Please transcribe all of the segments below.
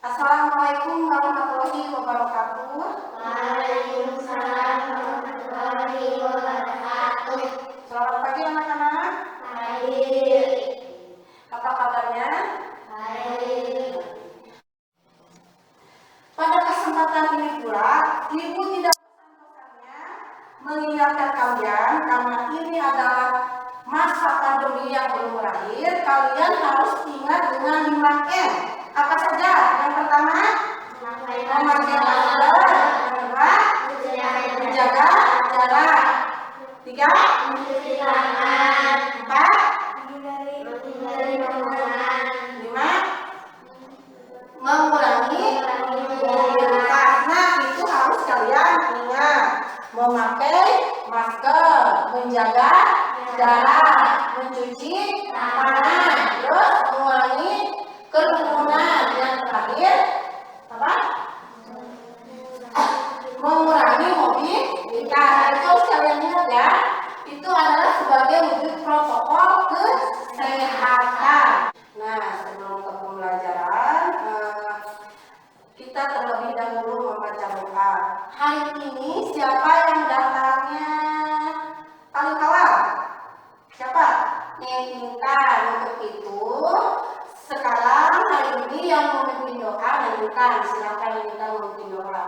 Assalamualaikum warahmatullahi wabarakatuh. Waalaikumsalam warahmatullahi wabarakatuh. Selamat pagi anak-anak. Baik. Apa kabarnya? Baik. Pada kesempatan ini pula, Ibu tidak bosan-bosannya mengingatkan kalian karena ini adalah masa pandemi yang belum berakhir. Kalian harus ingat dengan 5M. Apa saja? Yang pertama, memakai masker. Yang kedua, menjaga jarak. 3, Mencuci tangan. 4, Menghindari kerumunan. 5, mengurangi mobilitas. Nah, itu harus kalian ingat. Memakai masker, menjaga jarak, mencuci tangan, terus mengurangi kerumunan. Yang terakhir apa? Mengurangi mobilitas. Itu harus kalian ingat ya. Itu adalah sebagai wujud protokol kesehatan. Nah, sebelum ke pembelajaran, kita terlebih dahulu membaca doa. Hari ini siapa yang daftarnya paling awal? Siapa? Neng Intan. Untuk itu, sekarang hari ini yang memimpin doa Neng Intan. Silakan Neng Intan memimpin doa.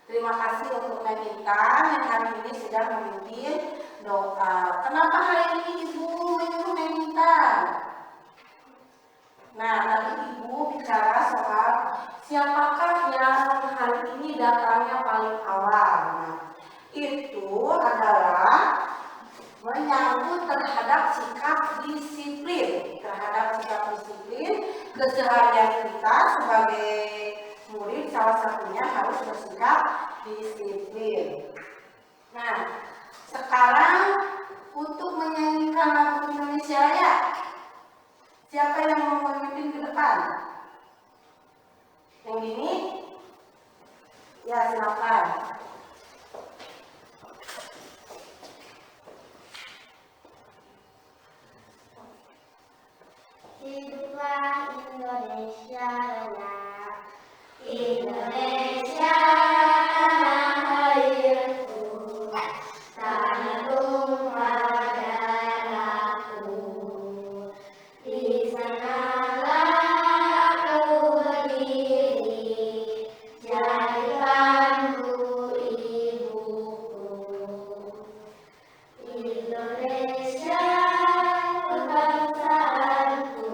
Terima kasih untuk Neng Intan yang hari ini sedang memimpin doa. Kenapa hari ini Ibu menyuruh Neng Intan? Nah, tadi Ibu bicara soal siapakah yang hari ini datangnya paling awal. Nah, itu adalah menyangkut terhadap sikap disiplin. Terhadap sikap disiplin keseharian kita sebagai murid, salah satunya harus bersikap disiplin. Nah, sekarang untuk menyanyikan lagu Indonesia Raya, siapa yang mau memimpin ke depan? Yang ini? Ya, silakan. Hiduplah Indonesia Raya. Indonesia tanah airku, tanah tumpah darahku. Di sanalah aku berdiri, jadikanku ibuku. Indonesia kebangsaanku,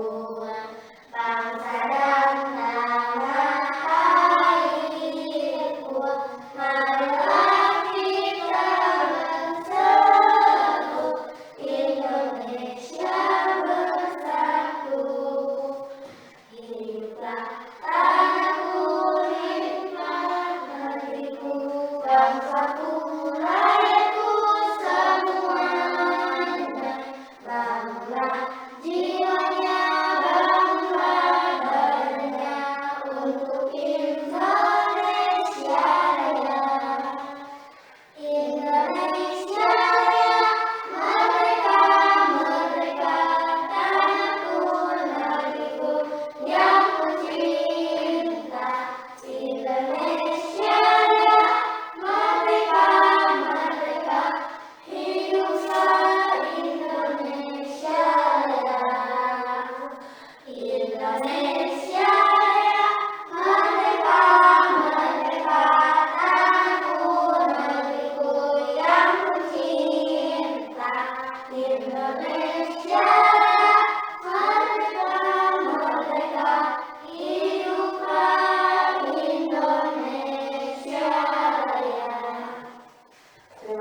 bangsa dan tanah airku. Marilah kita bersatu, Indonesia bersatu. Hiduplah tanahku, hiduplah negeriku, bangsaku, rakyatku semuanya.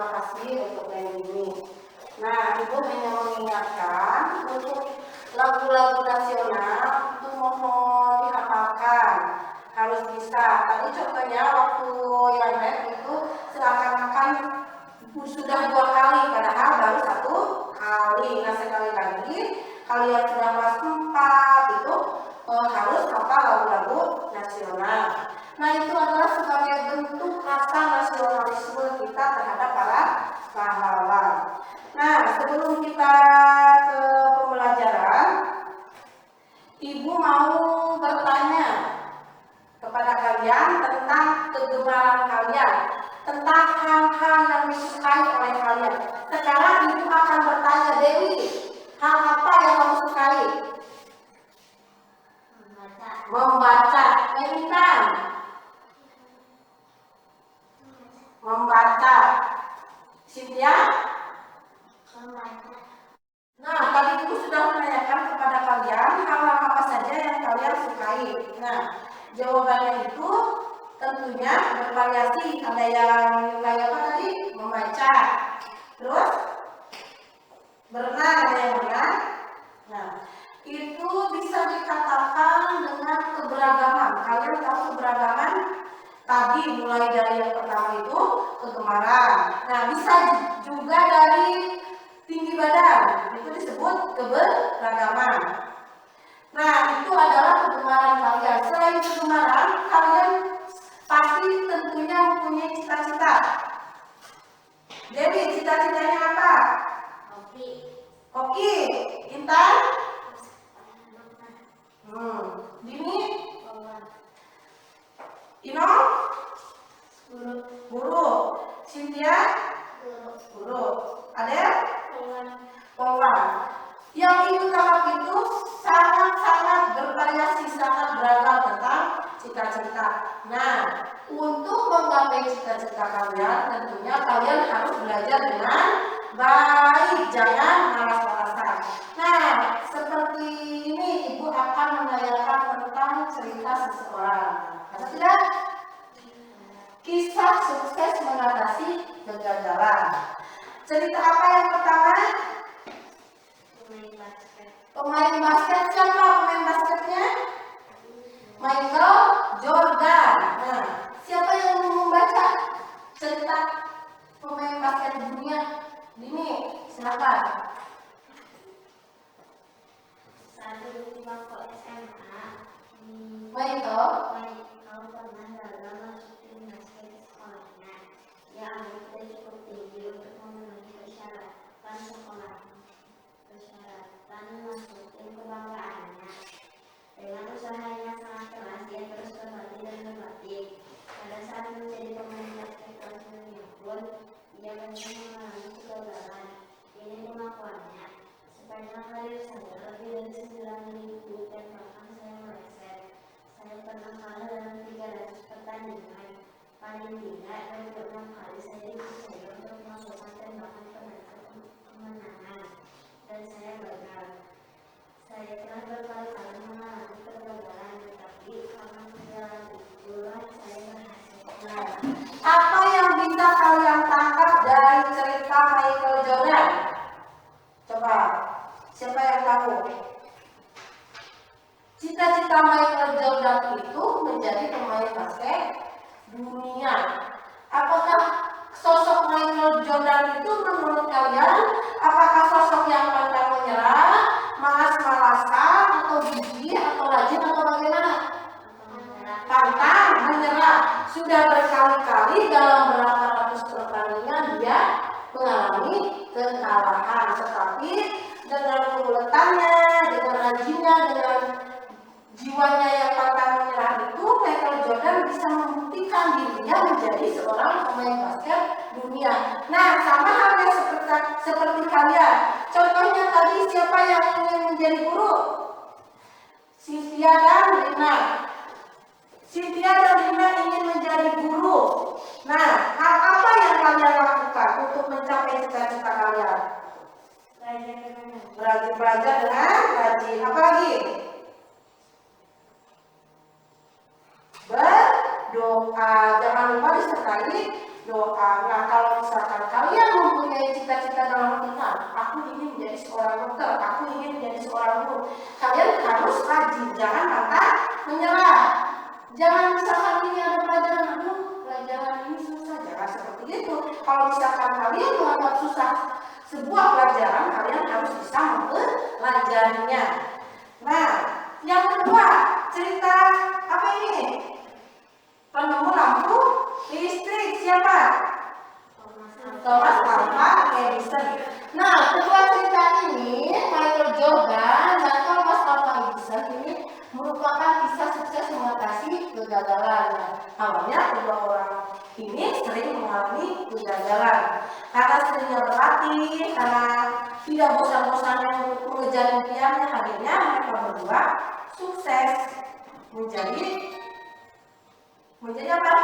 Terima kasih untuk yang ini. Nah, Ibu hanya mengingatkan untuk lagu-lagu nasional itu mohon dihafalkan, harus bisa. Tadi contohnya waktu yang rap itu seakan-akan sudah 2 kali, padahal baru 1 kali. Nah, sekali lagi kalian sudah kelas 4 itu harus hafal lagu-lagu nasional. Nah, itu adalah sebagai bentuk rasa nasionalisme kita terhadap para pahlawan. Nah, sebelum kita ke pembelajaran, Ibu mau bertanya kepada kalian tentang kegemaran kalian, tentang hal-hal yang disukai oleh kalian. Sekarang Ibu akan bertanya, Dewi, hal apa yang kamu sukai? Membaca. Intan? Membaca. Cynthia? Nah, tadi Ibu sudah menanyakan kepada kalian hal-hal apa saja yang kalian sukai. Nah, jawabannya itu tentunya bervariasi. Ada yang suka apa tadi? Membaca. Terus berenang, ada yang berenang. Nah, itu bisa dikatakan dengan keberagaman. Kalian tahu keberagaman? Tadi mulai dari yang pertama itu kegemaran. Nah, bisa juga dari tinggi badan, itu disebut keberagaman. Nah, itu adalah kegemaran kalian. Selain kegemaran, kalian pasti tentunya mempunyai cita-cita. Dewi, cita-citanya apa? Hoki. Intan? Dini? Ino? Guru. Cynthia? Guru. Adel? Polwan. Yang Ibu tangkap itu sangat-sangat bervariasi, sangat beragam tentang cita-cita. Nah, untuk menggapai cita-cita kalian, tentunya kalian harus belajar dengan baik, jangan malas-malasan. Nah, seperti ini Ibu akan menanyakan tentang cerita seseorang. Ada tidak? Kisah sukses mengatasi kegagalan. Cerita apa yang pertama? Pemain basket. Siapa pemain basketnya? Michael Jordan. Nah, siapa yang membaca cerita pemain basket dunia? Dini, silakan. Waktu SMA, Michael pernah gagal masuk tim basket sekolahnya. Yang tidak cukup tinggi untuk memenuhi persyaratan masuk tim kebanggaannya. Dengan usahanya sangat keras, dia terus berlatih dan berlatih. Pada saat menjadi pemain basket kelas dunia pun, dia banyak mengalami kegagalan. Ini pengakuannya. Sepanjang karir saya, lebih dari 9.000 tembakan saya meleset. Saya pernah kalah dalam 300 pertandingan. Paling tidak 26 kali saya dipercaya untuk melakukan tembakan penentu kemenangan, dan saya gagal. Saya telah berkali-kali mengalami kegagalan, tetapi karena kegagalan itulah saya berhasil. Apa yang bisa kalian tangkap dari cerita Michael Jordan? Coba, siapa yang tahu? Cita-cita Michael Jordan itu menjadi pemain basket dunia. Apakah sosok Michael Jordan itu menurut kalian, apakah sosok yang pantang menyerah, malas-malasan, atau gigih, atau rajin, atau bagaimana? Pantang menyerah. Sudah berkali-kali dalam berapa ratus pertandingan dia mengalami kekalahan, tetapi dengan keuletannya, dengan rajinnya, dengan jiwanya yang pantang menyerah itu, Michael Jordan bisa membuktikan dirinya menjadi seorang pemain basket dunia. Nah, sama halnya seperti kalian. Contohnya tadi, siapa yang ingin menjadi guru? Cynthia dan Rina. Cynthia dan Rina ingin menjadi guru. Nah, hal apa yang kalian lakukan untuk mencapai cita-cita kalian? Belajar dengan rajin. Apa lagi? Berdoa. Jangan lupa disertai mencari doa. Nah, kalau misalkan kalian mempunyai cita-cita dalam hati, aku ingin menjadi seorang dokter, aku ingin menjadi seorang guru, kalian harus rajin, jangan pantang menyerah. Jangan misalkan ini ada pelajaran, aduh pelajaran ini susah, jangan seperti itu. Kalau misalkan kalian menganggap susah sebuah pelajaran, kalian harus bisa mempelajarinya. Nah, yang kedua, cerita apa ini? Penemu lampu listrik siapa? Thomas Alva Edison. Nah, kedua cerita ini, Michael Jordan dan Thomas Alva Edison ini merupakan kisah sukses mengatasi kegagalan. Awalnya kedua orang ini sering mengalami kegagalan karena seringnya berlatih, karena tidak bosan-bosannya untuk mengejar impiannya. Akhirnya mereka berdua sukses menjadi apa?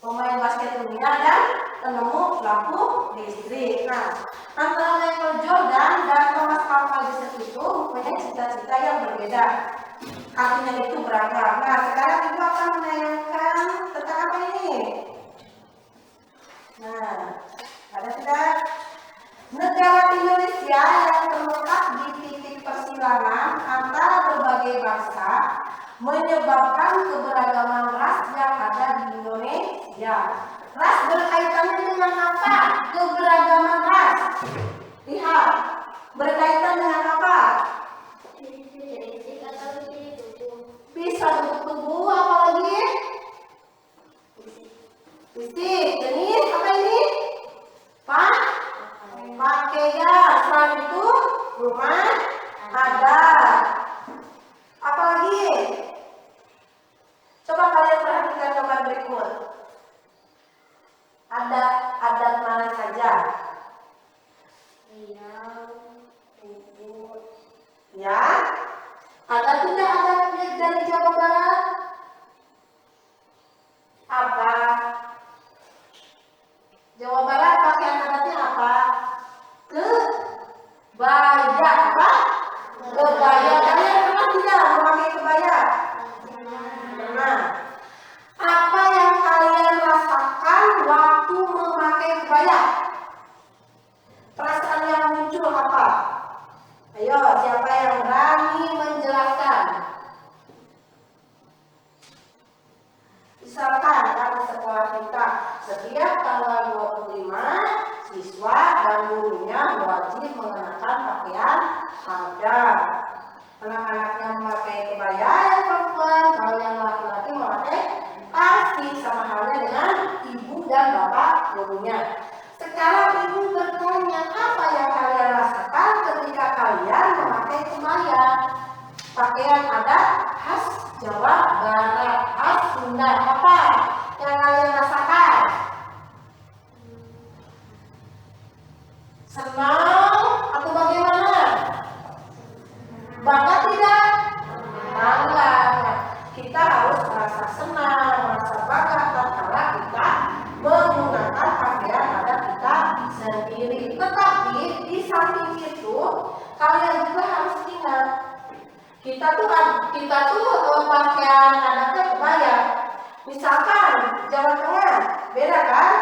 Pemain basket dunia dan penemu lampu listrik. Nah, antara Michael Jordan dan Thomas Alva Edison itu mempunyai cita-cita yang berbeda. Artinya itu beragam. Nah, sekarang ibu akan menanyakan tentang apa ini? Nah, ada tidak? Negara Indonesia yang terletak di titik persilangan antara berbagai bangsa menyebabkan keberagaman ras yang ada di Indonesia. Ras berkaitannya dengan apa? Keberagaman ras. Lihat, berkaitan dengan apa? Bisa bentuk tubuh, apa lagi? Fisik, jenis apa ini? Pakaian. Selain itu, rumah adat. Apa lagi? Coba kalian perhatikan gambar berikut. Ada adat mana saja? Ya, ada tidak adat dari Jawa Barat? Apa? Jawa Barat pakaian adatnya apa? Kebaya. Apa? Kebaya. Kalian pernah tidak memakai kebaya? Pernah. Apa yang kalian rasakan waktu memakai kebaya? Perasaan yang muncul apa? Ayo, siapa yang berani menjelaskan? Misalkan kan sekolah kita setiap tanggal 25 siswa dan gurunya wajib mengenakan pakaian adat. Anak-anaknya memakai kebaya, yang perempuan, kalau yang laki-laki memakai pasti, sama halnya dengan ibu dan bapak gurunya. Sekarang ibu bertanya, apa yang kalian rasakan ketika kalian memakai kebaya? Pakaian adat khas Jawa Barat, khas Sunda. Apa yang kalian rasakan? Senang atau bagaimana? Bangga tidak? Bangga. Kita harus merasa senang, merasa bangga tatkala kita menggunakan pakaian adat kita sendiri. Tetapi di samping itu, kalian juga harus ingat, kita tuh pakaian adatnya kebaya. Misalkan Jawa Tengah, beda kan?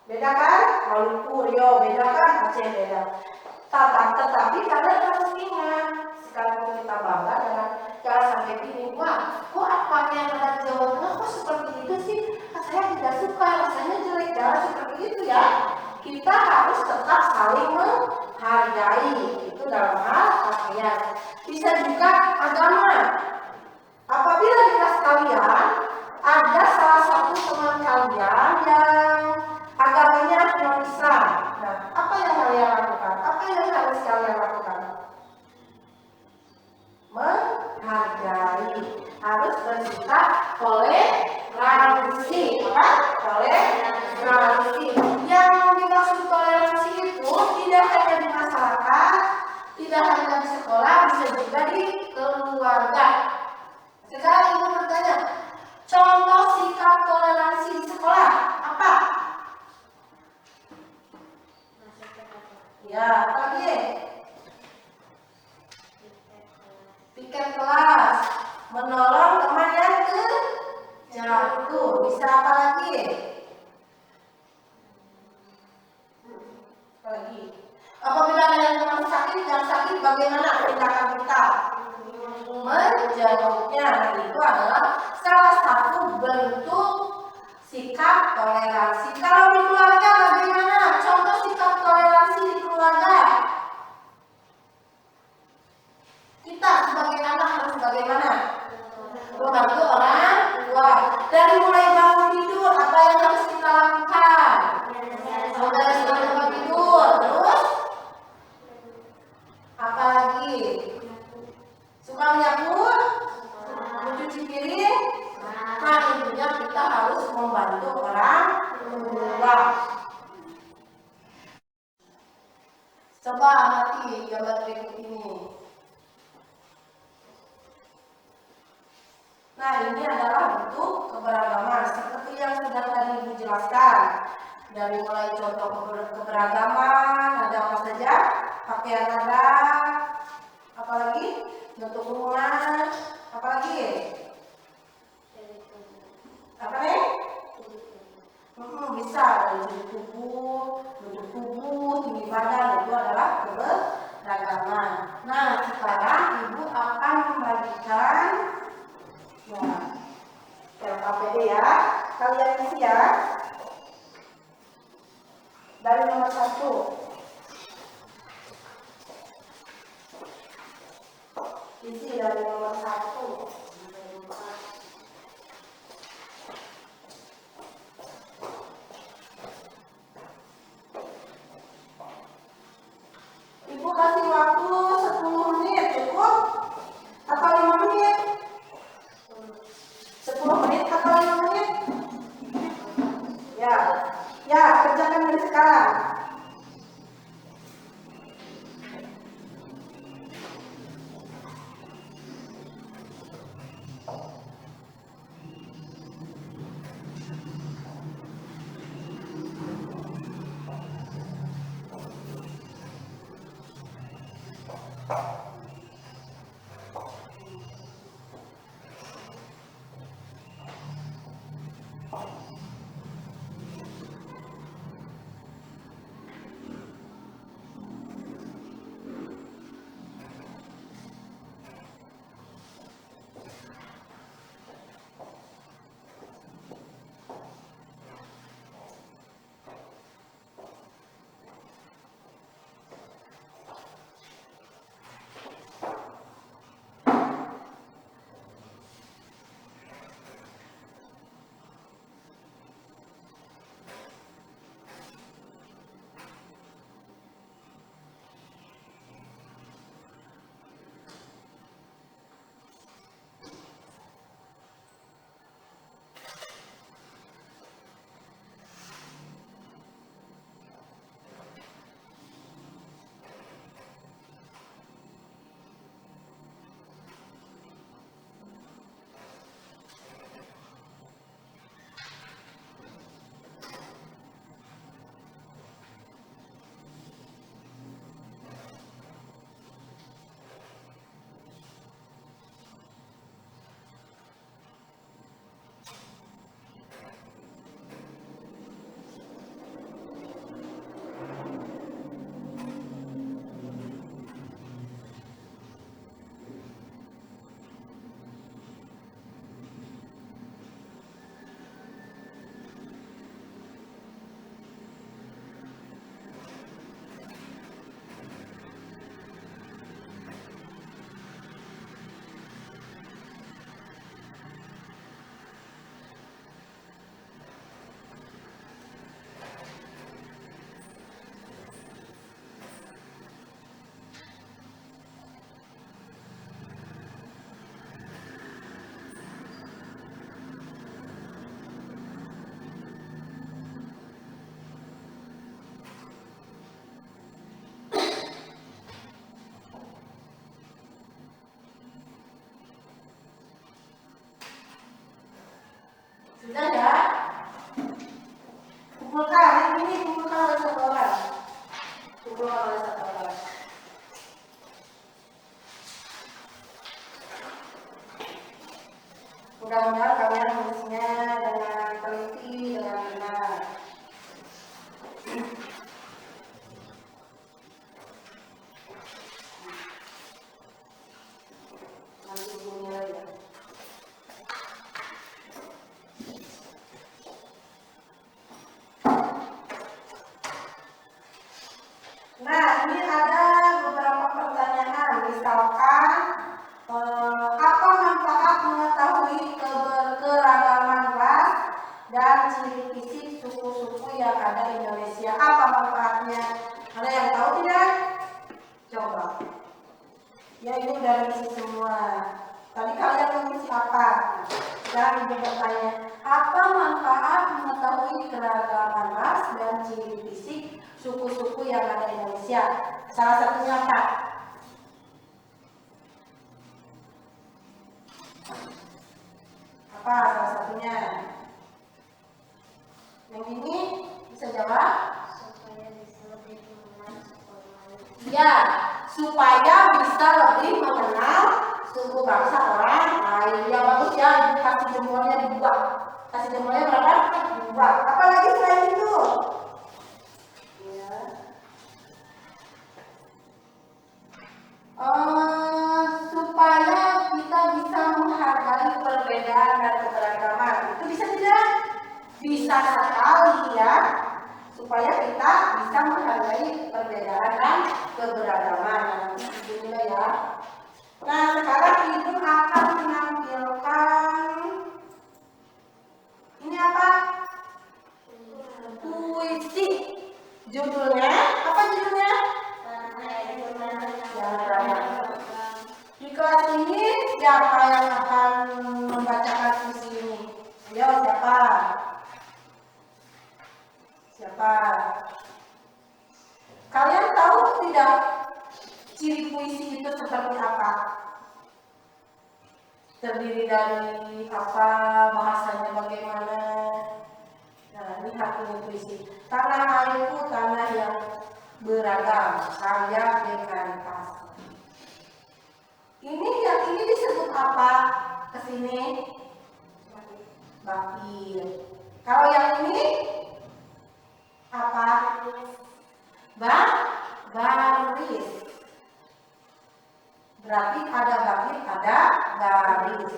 Beda kan? Maluku, Riau, beda kan? Aceh, beda. Tetapi kalian harus ingat, sekalipun kita bangga, jangan sampai gini, wah, kok pakaian adat Jawa Tengah kok seperti itu sih? Saya tidak suka, rasanya jelek, jangan seperti itu ya. Kita harus tetap saling menghargai, itu dalam hal pakaian. Bisa juga agama. Apabila di kelas kalian ada salah satu teman kalian yang agamanya non-Islam, nah, apa yang kalian lakukan? Apa yang harus kalian lakukan? Menghargai, harus bersikap toleransi. Apa? Toleransi. Yang dimaksud toleransi itu tidak hanya di masyarakat, tidak hanya di sekolah, bisa juga di keluarga. Sekarang ibu bertanya, contoh sikap toleransi di sekolah apa? Ya, apa lagi? Piket kelas, menolong teman yang jatuh. Bisa apa lagi? Apa lagi? Apabila ada yang sakit, bagaimana tindakan kita? Menjenguknya. Nah, itu adalah salah satu bentuk sikap toleransi. Kalau di keluarga bagaimana? Contoh sikap toleransi di keluarga. Kita sebagai anak harus bagaimana? Membantu orang tua. Dari mulai bangun tidur, apa yang harus kita lakukan? Membereskan tempat tidur. Terus apa lagi? Suka menyapu? Mencuci piring? Nah, tentunya kita harus membantu orang tua. Coba amati gambar berikut ini. Nah, ini adalah bentuk keberagaman seperti yang sudah tadi Ibu jelaskan. Dari mulai contoh keberagaman, ada apa saja? Pakaian ada, apalagi? Bentuk rumah, apalagi? Apa nih? Bisa dari bentuk tubuh, tinggi badan, itu adalah keberagaman. Nah, sekarang Ibu akan membagikan LKPD ya. Kalian isi ya. Dari nomor 1. Isi dari nomor 1. Ibu kasih waktu 10 menit cukup atau 5 menit? 10 menit atau 5 menit? Ya, kerjakan dari sekarang. Sudah ya? Kumpulkan, ini kumpulkan oleh satu orang. Kumpulkan oleh satu orang. Mudah-mudahan kalian menulisnya dengan dan ciri fisik suku-suku yang ada di Indonesia. Apa manfaatnya? Ada yang tahu tidak? Coba. Ya, ini udah isi semua. Tadi kalian mengisi apa? Sekarang ibu bertanya, apa manfaat mengetahui keragaman ras dan ciri fisik suku-suku yang ada di Indonesia? Salah satunya apa? Apa salah satunya? Yang ini bisa jawab? Supaya bisa lebih mengenal suku lain. Ya, supaya bisa lebih mengenal suku bangsa orang lain. Ya bagus ya, ibu kasih jempolnya 2. Kasih jempolnya berapa? 2. Apalagi selain itu? Ya. Supaya kita bisa menghargai perbedaan dan keberagaman. Itu bisa tidak? Bisa sekali ya. Supaya kita bisa menghargai perbedaan dan keberagaman. Nanti ibu ya. Nah, sekarang ibu akan menampilkan ini apa? Puisi. Judulnya apa judulnya? Di kelas ini siapa yang akan membacakan puisi ini? Ayo, siapa? Siapa? Kalian tahu tidak ciri puisi itu seperti apa? Terdiri dari apa? Bahasanya bagaimana? Nah, lihat ini puisi. Tanah airku tanah yang beragam, kaya dekaritas. Ini disebut apa? Kesini bakir. Kalau yang ini apa? Baris. Berarti ada bakir, ada baris.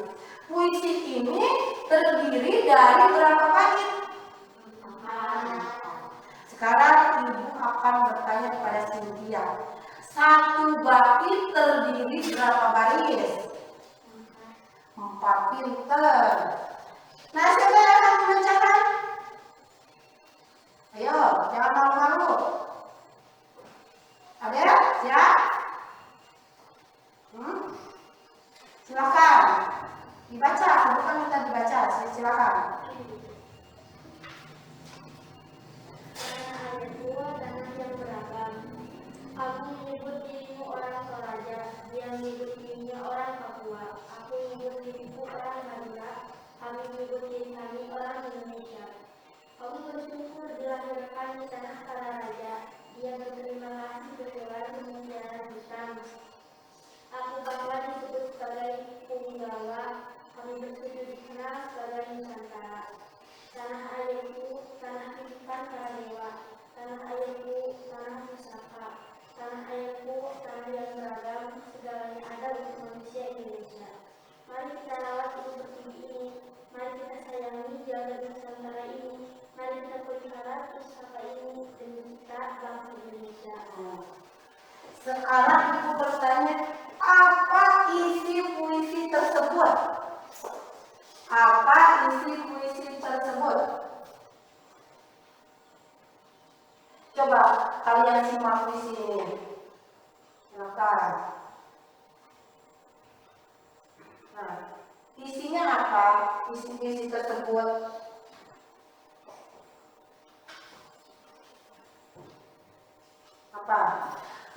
Puisi ini terdiri dari berapa bait? Sekarang ibu akan bertanya kepada Cynthia. 1 bait terdiri berapa baris? 4 pinter. Nah, siapa yang akan membacakan? Ayo, jangan malu-malu. Ada? Siap? Silakan. Dibaca, bukan minta dibaca. Silakan. Tanah airku tanah yang beragam. Aku menyebut dirimu orang Toraja, dia menyebut dirinya orang Papua. Aku menyebut diriku orang Madura, kami menyebut diri kami orang Indonesia. Kamu bersyukur dilahirkan di tanah Toraja, dia berterima kasih berkeluar menjadi hutan. Aku bangga disebut sebagai punggawa, kami bersujud dikenal sebagai Nusantara. Tanah airku, tanah titipan para dewa. Tanah airku, tanah pusaka. Tanah airku, tanah yang beragam, segalanya ada untuk manusia Indonesia. Mari kita rawat ibu pertiwi ini. Mari kita sayangi jaga Nusantara ini. Mari kita pelihara pusaka ini demi kita bangsa Indonesia. Sekarang ibu bertanya, apa isi puisi tersebut? Apa isi puisi tersebut? Coba kalian simak puisi ini. Silakan. Nah, isinya apa? Isi puisi tersebut. Apa?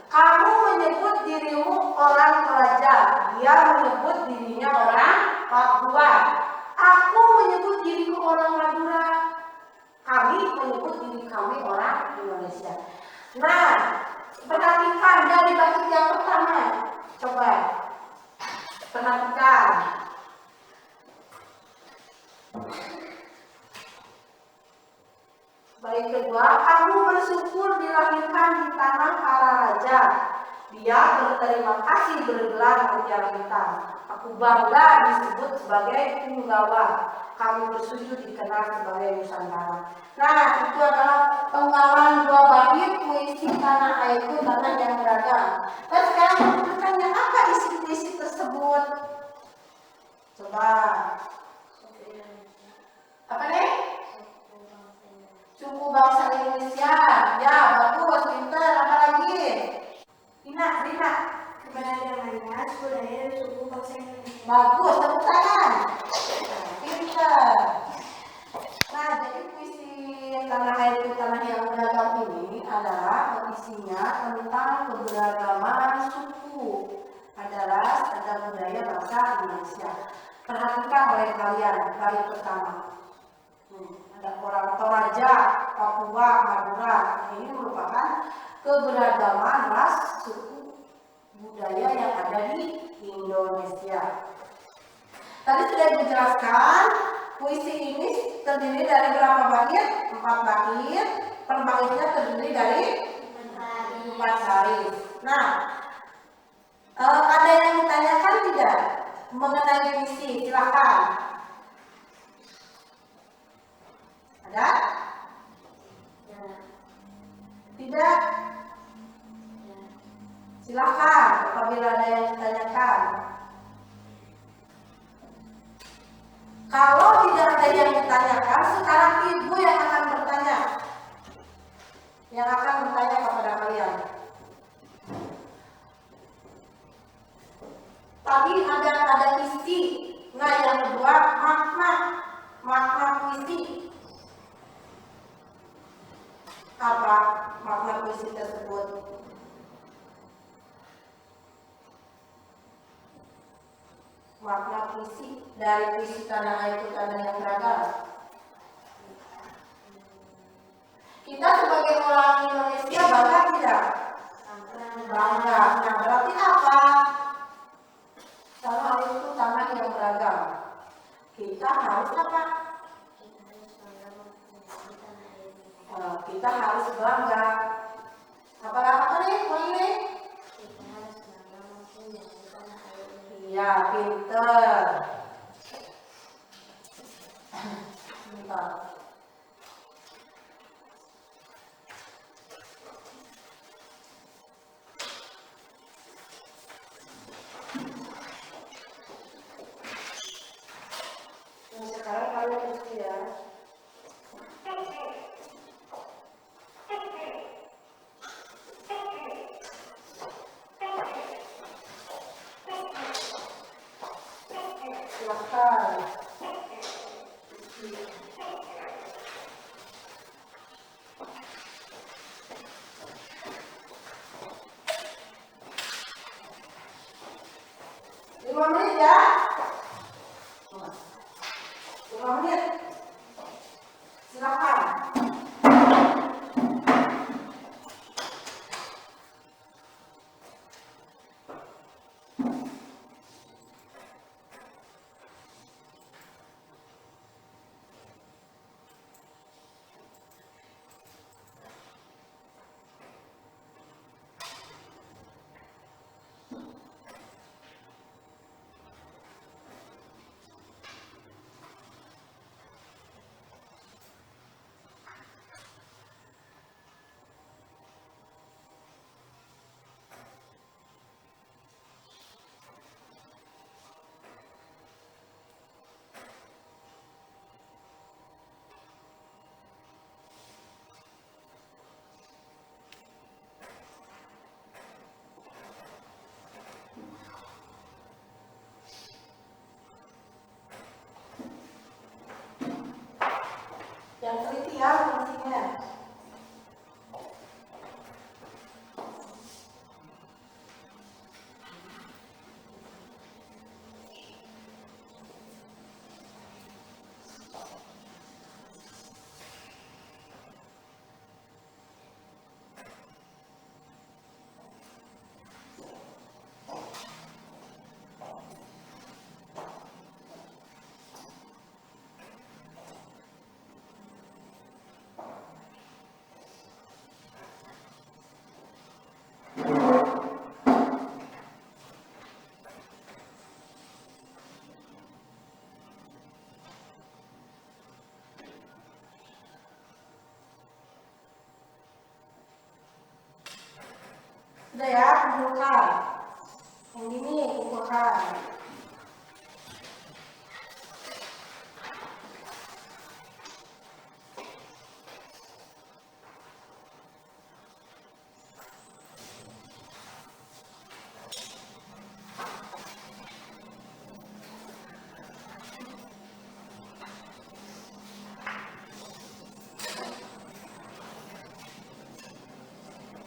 Kamu menyebut dirimu orang Toraja, dia menyebut dirinya orang Papua. Aku menyebut diriku orang Madura, kami menyebut diri kami orang Indonesia. Nah, perhatikan dari bait yang pertama. Coba perhatikan. Bait kedua, kamu bersyukur dilahirkan di tanah para raja. Dia berterima kasih bergelar mutiara hitam. Aku bangga disebut sebagai punggawa. Kami bersujud dikenal sebagai Nusantara. Nah, itu adalah penggalan 2 bait puisi tanah airku tanah yang beragam. Dan sekarang aku bertanya, apa isi puisi tersebut? Coba. Apa nih? Ya, bagus, pinter. Apa lagi? Rina. Keberagaman ras, budaya, dan suku bangsa Indonesia. Bagus, tepuk tangan. Nah, pinter. Nah, jadi puisi Tanah Airku Tanah yang Beragam ini adalah isinya tentang keberagaman suku, ada ras, ada budaya bangsa Indonesia. Perhatikan oleh kalian dari pertama. Ada orang Toraja, Papua, Madura. Ini merupakan keberagaman ras, suku, budaya yang ada di Indonesia. Tadi sudah dijelaskan, puisi ini terdiri dari berapa bait? 4 bait. Per baitnya terdiri dari 4 baris. Nah, ada yang ditanyakan tidak mengenai puisi? Silakan. Ada? Tidak? Silakan apabila ada yang ditanyakan. Kalau tidak ada yang ditanyakan, sekarang ibu yang akan bertanya. Yang akan bertanya kepada kalian. Tadi ada isi. Nah, yang kedua makna puisi. Apa makna puisi tersebut? Makna puisi dari puisi Tanah Airku Tanah yang Beragam. Kita sebagai orang Indonesia bangga tidak? Bangga. Nah, berarti apa? Tanah Airku Tanah yang Beragam. Kita harus apa? Kita harus bangga. Apa nih? Boleh? Iya, pinter. Bentar. Nah, sekarang kalian mesti ya. Silakan. 5 menit ya. 5 menit. Silakan. Yang teliti ya fungsinya. Sudah ya, kumpulkan. Yang ini kumpulkan.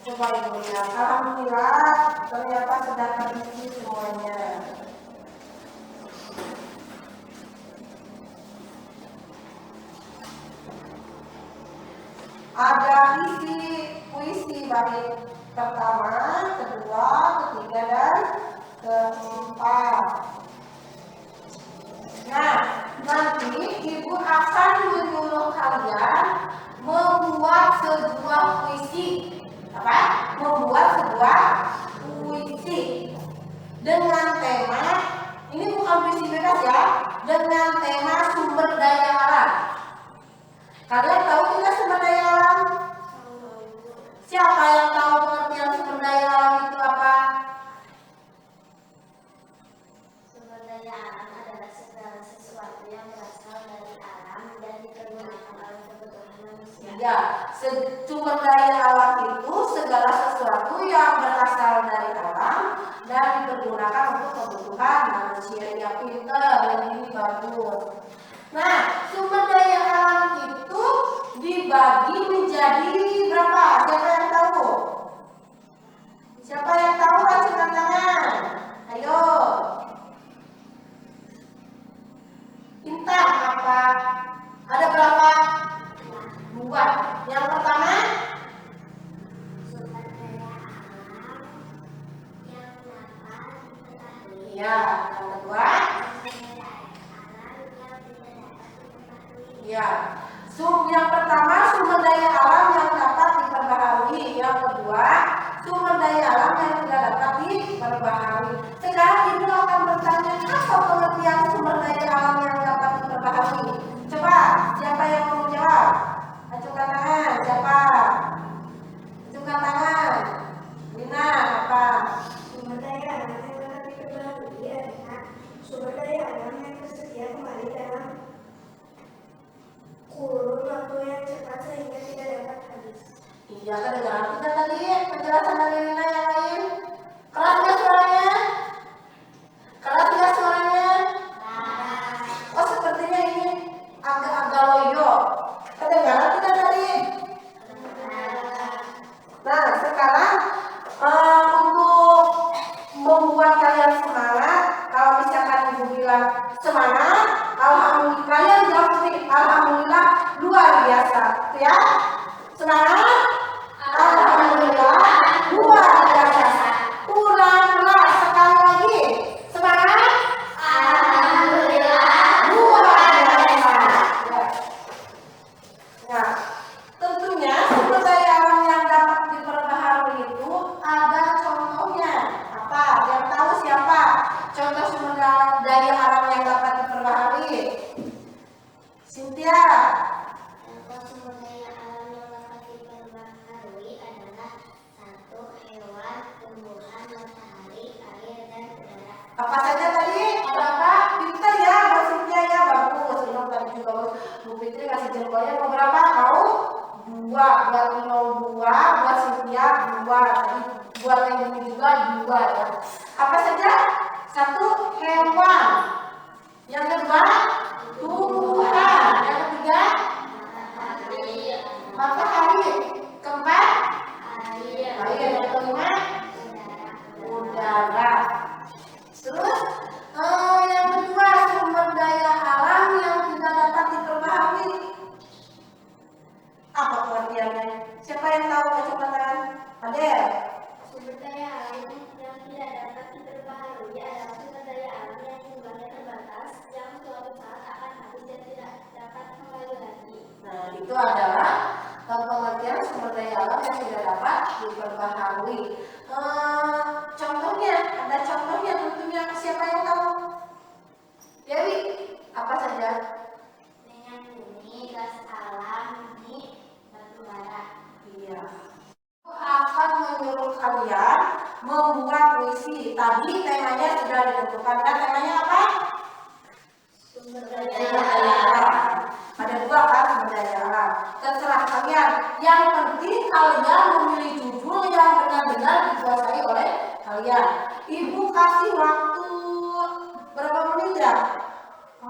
Coba ibu lihat. Alhamdulillah ternyata sudah terisi semuanya. Ada isi puisi bait pertama, kedua, ketiga, dan keempat. Nah, nanti ibu akan menyuruh kalian membuat sebuah puisi. Apa? Membuat sebuah puisi dengan tema, ini bukan puisi bebas ya, dengan tema sumber daya alam. Kalian tahu tidak sumber daya alam? Siapa yang tahu pengertian sumber daya alam itu apa? Sumber daya alam adalah segala sesuatu yang berasal dari alam dan dipergunakan oleh kebutuhan manusia. Ya, sumber daya alam itu segala sesuatu yang berasal dari alam dan dipergunakan untuk kebutuhan manusia. Ya, pintar, ini bagus. Nah, sumber daya alam itu dibagi menjadi berapa? Siapa yang tahu? Siapa yang tahu? Acungkan tangan. Ayo. Pintar apa? Ada berapa? 2. Yang pertama? Sumber daya alam yang dapat diketahui. Ya. Yang kedua? Ya, yang pertama sumber daya alam yang dapat diperbaharui. Yang kedua, sumber daya alam yang tidak dapat diperbaharui. Sekarang ibu akan bertanya, apa pengertian sumber daya alam yang dapat diperbaharui? Coba, siapa yang mau menjawab? Acungkan tangan. Siapa? Acungkan tangan. Lina, apa? Sumber daya alam yang dapat diperbaharui adalah sumber daya alam yang tersedia kembali dalam kurun waktu yang cepat sehingga tidak dapat habis. Iya, kedengaran tidak tadi penjelasan dari Lina yang lain? Keras nggak suaranya? Keras nggak suaranya? Oh, sepertinya ini agak-agak loyo. Kedengaran tidak tadi? Nah, sekarang untuk membuat kalian semangat, kalau misalkan ibu bilang semangat, alhamdulillah kalian jawab sendiri, alhamdulillah luar biasa, ya. Semangat, alhamdulillah luar biasa. Ulang keras sekali lagi, semangat, Alhamdulillah luar biasa. Ya. Nah, tentunya sumber daya alam yang dapat diperbaharui itu ada contohnya. Apa? Yang tahu siapa? Contoh sumber daya alam yang dapat diperbaharui. Cynthia. Contoh sumber daya alam yang dapat diperbaharui adalah 1. Hewan, tumbuhan, matahari, air, dan udara. Apa saja tadi? Berapa? Pintar ya, Mbak Cynthia ya, bagus. Ini tadi juga bagus. Bu Fitri kasih jempolnya mau berapa? Mau 2. Buat Ino 2, buat Cynthia 2. Tadi buat yang ini juga 2 ya. Apa saja? 1. Hewan. Yang kedua, tumbuhan. Yang ketiga, matahari. Keempat, air. Yang kelima, udara. Terus yang kedua, sumber daya alam yang tidak dapat diperbaharui. Apa pengertiannya? Siapa yang tahu? Coba tangan. Adel. Sumber daya alam yang tidak dapat diperbaharui adalah sumber daya alam yang jumlahnya terbatas, yang suatu saat akan habis dan tidak dapat kembali lagi. Nah, itu adalah pengertian sumber daya alam yang tidak dapat diperbaharui. Contohnya, ada contohnya tentunya. Siapa yang tahu? Dewi, apa saja? Minyak bumi, gas alam, mie, batu bara. Iya. Aku akan menyuruh kalian membuat puisi. Tadi temanya sudah ditentukan. Kan temanya apa? Sumber Sumber daya daya alam. Ada 2 kan sumber daya alam. Terserah kalian. Yang penting kalian memilih judul yang benar-benar dikuasai oleh kalian. Ibu kasih waktu berapa menit ya? 10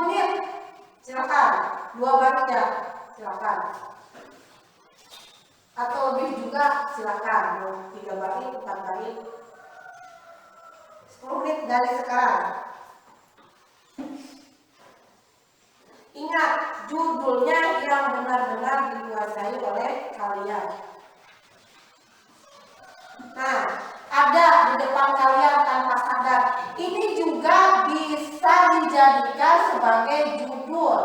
menit. Silakan. 2 baris ya. Silakan. atau lebih juga silakan, mau 3 bait, 4 bait, 10 menit dari sekarang. Ingat, judulnya yang benar-benar dikuasai oleh kalian. Nah, ada di depan kalian tanpa sadar. Ini juga bisa dijadikan sebagai judul.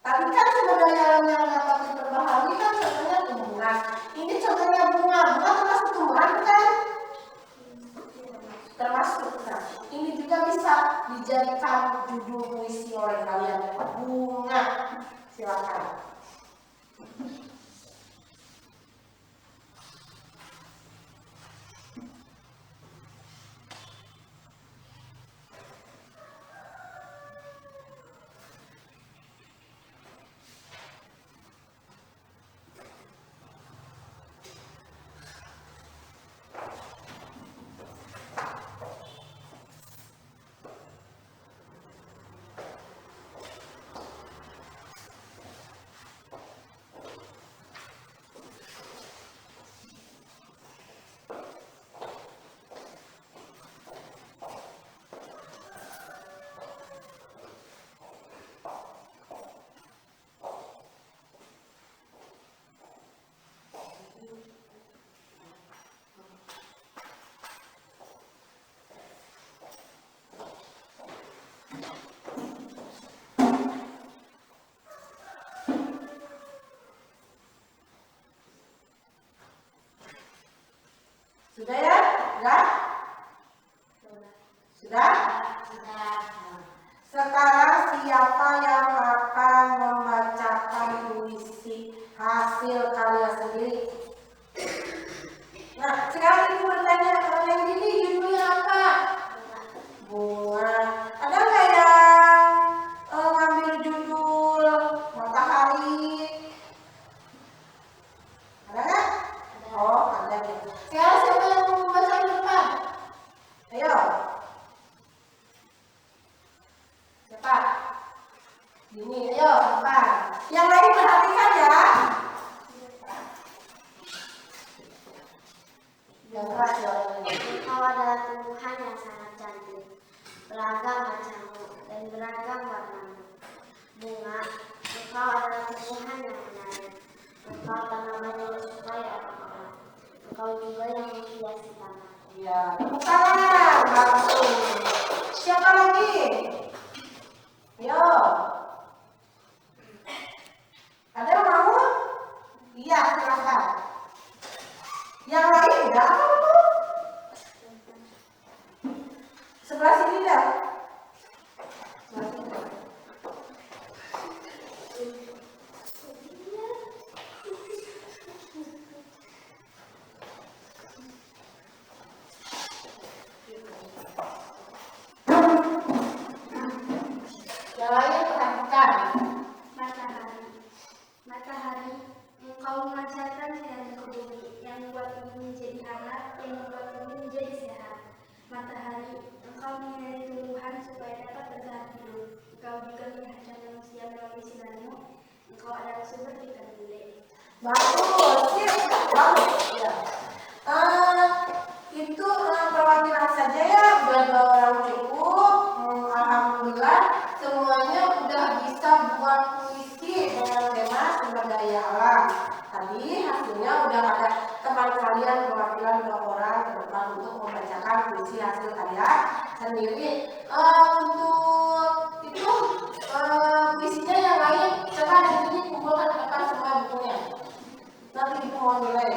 Tapi kan sebenarnya yang dapat diperbaharui kan contohnya tumbuhan. Ini contohnya bunga. Bunga termasuk tumbuhan bukan? Termasuk. Nah, ini juga bisa dijadikan judul puisi oleh kalian. Bunga. Silakan. Sudah ya? Sudah? Sudah? Sudah. Sekarang siapa yang akan membacakan puisi hasil karya sendiri? Nah, sekarang ibu bertanya, kalau yang ini judulnya apa? Bunga. Ada nggak yang ngambil judul matahari? Ada nggak? Oh, ada gitu. Sekarang siapa yang mau membaca di depan? Ayo. Siapa? Ini, ayo depan. Yang lain perhatikan ya. Yang keras ya. Engkau adalah tumbuhan yang sangat cantik, beragam macammu dan beragam warnamu. Bunga, engkau adalah tumbuhan yang menarik. Engkau tanaman yang disukai orang-orang. Engkau juga yang menghiasi taman. Ya, tepuk tangan. Bagus. Siapa lagi? Yo. Ada yang mau? Iya, silakan. Yang lain udah apa belum? Sebelah sini dah. Sebelah sini dah. Yang lain perhatikan. Matahari, matahari, engkau memancarkan sinar ke bumi, yang membuat bumi menjadi hangat, yang membuat bumi menjadi sehat. Matahari, engkau menyinari tumbuhan supaya dapat bertahan hidup. Engkau juga menyehatkan manusia melalui sinarmu. Engkau adalah sumber vitamin D. Bagus, sip, bagus. Ya. Itu perwakilan saja ya, udah 2 orang cukup. Alhamdulillah semuanya udah bisa buat puisi dengan tema sumber daya alam. Tadi hasilnya udah ada teman kalian perwakilan 2 orang ke depan untuk membacakan puisi hasil karya sendiri. Untuk itu puisinya yang lain coba di sini kumpulkan ke depan semua bukunya. Nanti ibu mau nilai.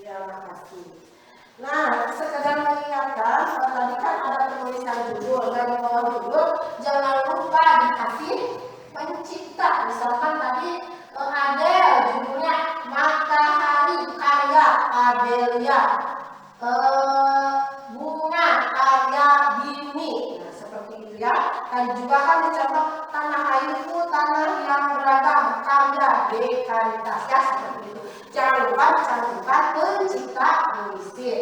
Ya, makasih. Nah, sekedar mengingatkan, tadi kan ada penulisan judul. Nah, di bawah judul jangan lupa dikasih pencipta. Misalkan tadi Adel, judulnya Matahari karya Adelia. Bunga karya Bini. Nah, seperti itu ya. Tadi juga kan dicontoh tanah air itu tanah yang beragam, karya, dekalitas, ya seperti itu. Jangan lupa cantumkan pencipta puisi.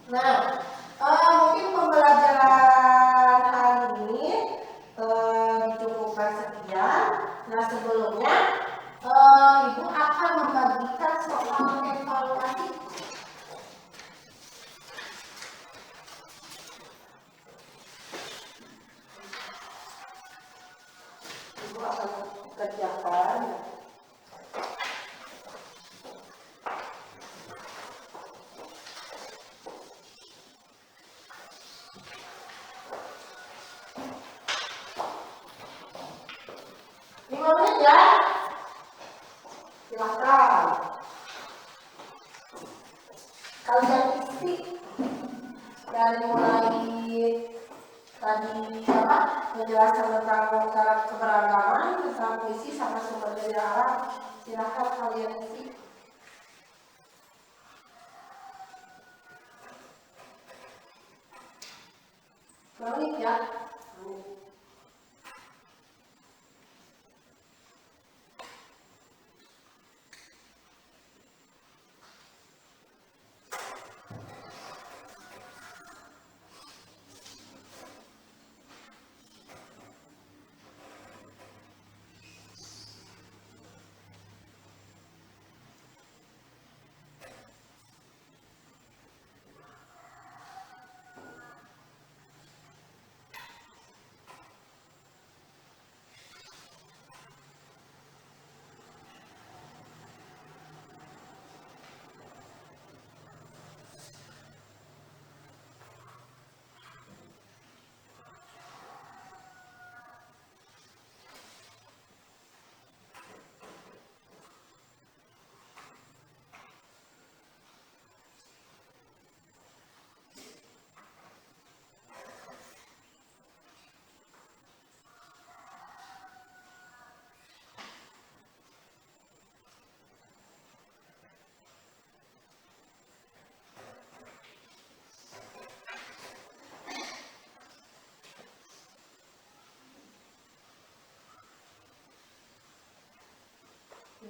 Nah, mungkin pembelajaran hari ini dicukupkan sekian. Nah, sebelumnya Ibu akan membagikan soal evaluasi. Ibu akan kerjakan. Ya, silakan kalian isi dari mulai tadi penjelasan tentang cara keberagaman tentang puisi sama sumber daya alam. Silakan kalian isi. Menit ya.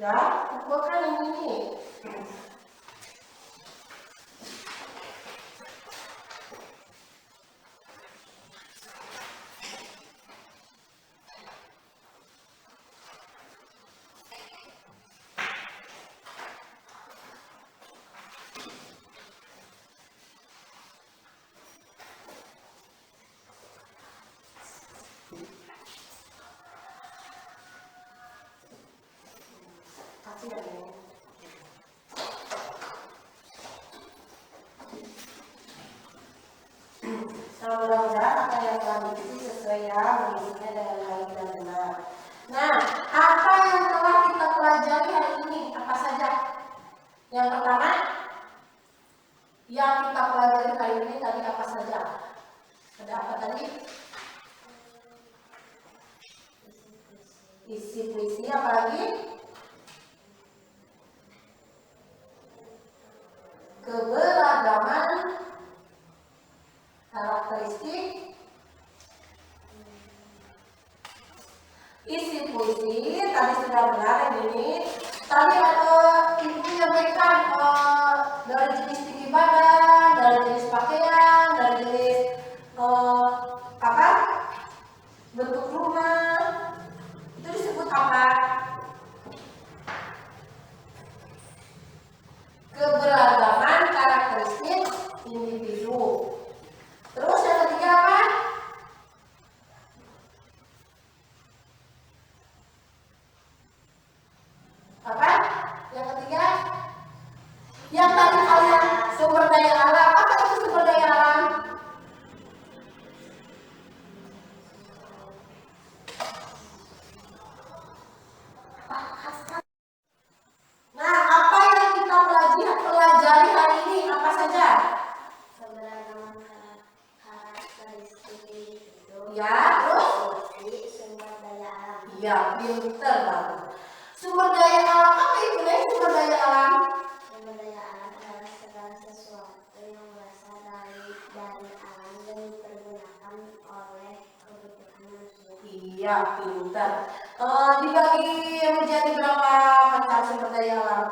Ya, kumpulkan yang ini. Kasih ya, ini. Nah, mudah-mudahan apa yang telah diikuti sesuai ya, mengisinya dengan baik dan benar. Nah, apa yang telah kita pelajari hari ini? Apa saja? Yang pertama, yang kita pelajari hari ini tadi apa saja? Ada apa tadi? Isi puisi, apa lagi? Keberagaman karakteristik isi puisi tadi sudah benar yang ini. Tadi ibu menyampaikan dari jenis tinggi badan, dari jenis pakaian, dari jenis bentuk rumah, itu disebut apa? Keberagaman karakteristik individu. Terus yang ketiga apa? Apa? Yang ketiga? Yang tadi kalian sumber daya alam. Apa itu sumber daya alam? Nah, apa yang kita pelajari hari ini? Apa saja? Keberagaman karakteristik individu. Ya, terus? Sumber daya alam. Iya, pinter banget. Sumber daya alam apa itu nih? Sumber daya alam? Sumber daya alam adalah segala sesuatu yang berasal dari alam dan dipergunakan oleh kebutuhan Iya, pintar. Dibagi menjadi berapa macam sumber daya alam?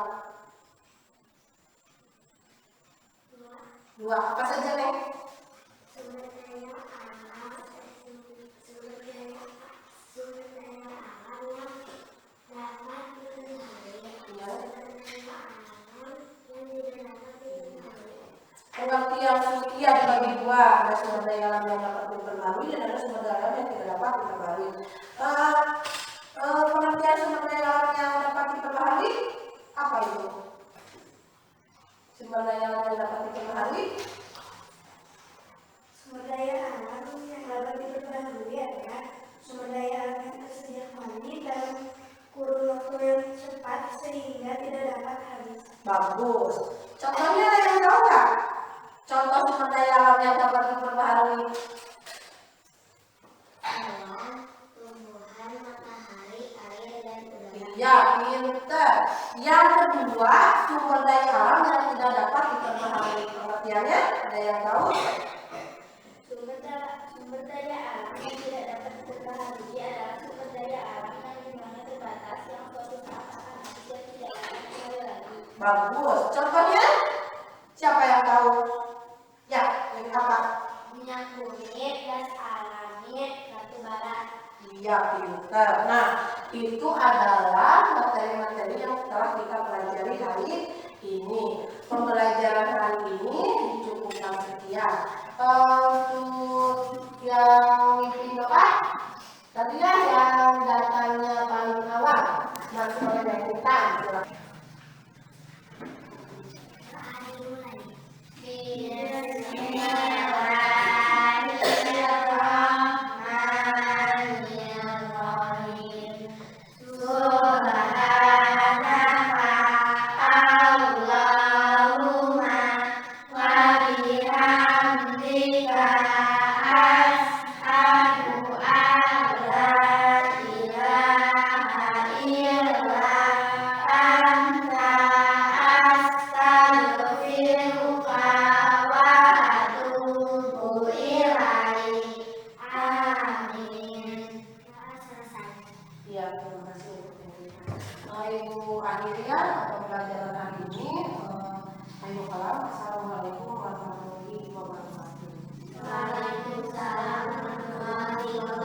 Dua. Apa saja, Neng? Sumber daya alam, sumber daya alam yang dapat dipelajari, Iya. sumber daya alam yang tidak dapat dipelajari. Pengertian iya dibagi dua, ada sumber daya alam yang dapat diperbarui dan ada sumber daya alam yang tidak dapat diperbarui. Pengertian sumber daya alam yang dapat diperbarui apa itu? Sumber daya alam yang dapat diperbarui? Sumber daya alam yang dapat diperbarui adalah sumber daya alam yang tersedia kembali dalam kurun waktu yang cepat sehingga tidak dapat habis. Bagus. Contohnya ada yang tahu nggak? Contoh sumber daya alam yang dapat diperbarui. Alam, tumbuhan, matahari, air, dan udara. Iya, pinter. Yang kedua, sumber daya alam yang tidak dapat diperbarui. Pengertiannya ada yang tahu? Sumber daya alam yang tidak dapat diperbarui adalah sumber daya alam yang jumlahnya terbatas yang suatu saat akan habis dan tidak akan kembali lagi. Bagus. Contohnya siapa yang tahu? Ya, yang apa? Minyak bumi, gas alami, batu bara. Iya, pinter. Nah, itu adalah materi-materi yang telah kita pelajari hari ini. Pembelajaran hari ini dicukupkan sekian. Untuk yang mimpin doa, tadi ya yang datanya paling awal, masih oleh Devita. Ya, terima kasih untuk Ibu akhirnya pembelajaran hari ini. Ayo kalam. Assalamualaikum warahmatullahi wabarakatuh. Waalaikumsalam warahmatullahi wabarakatuh.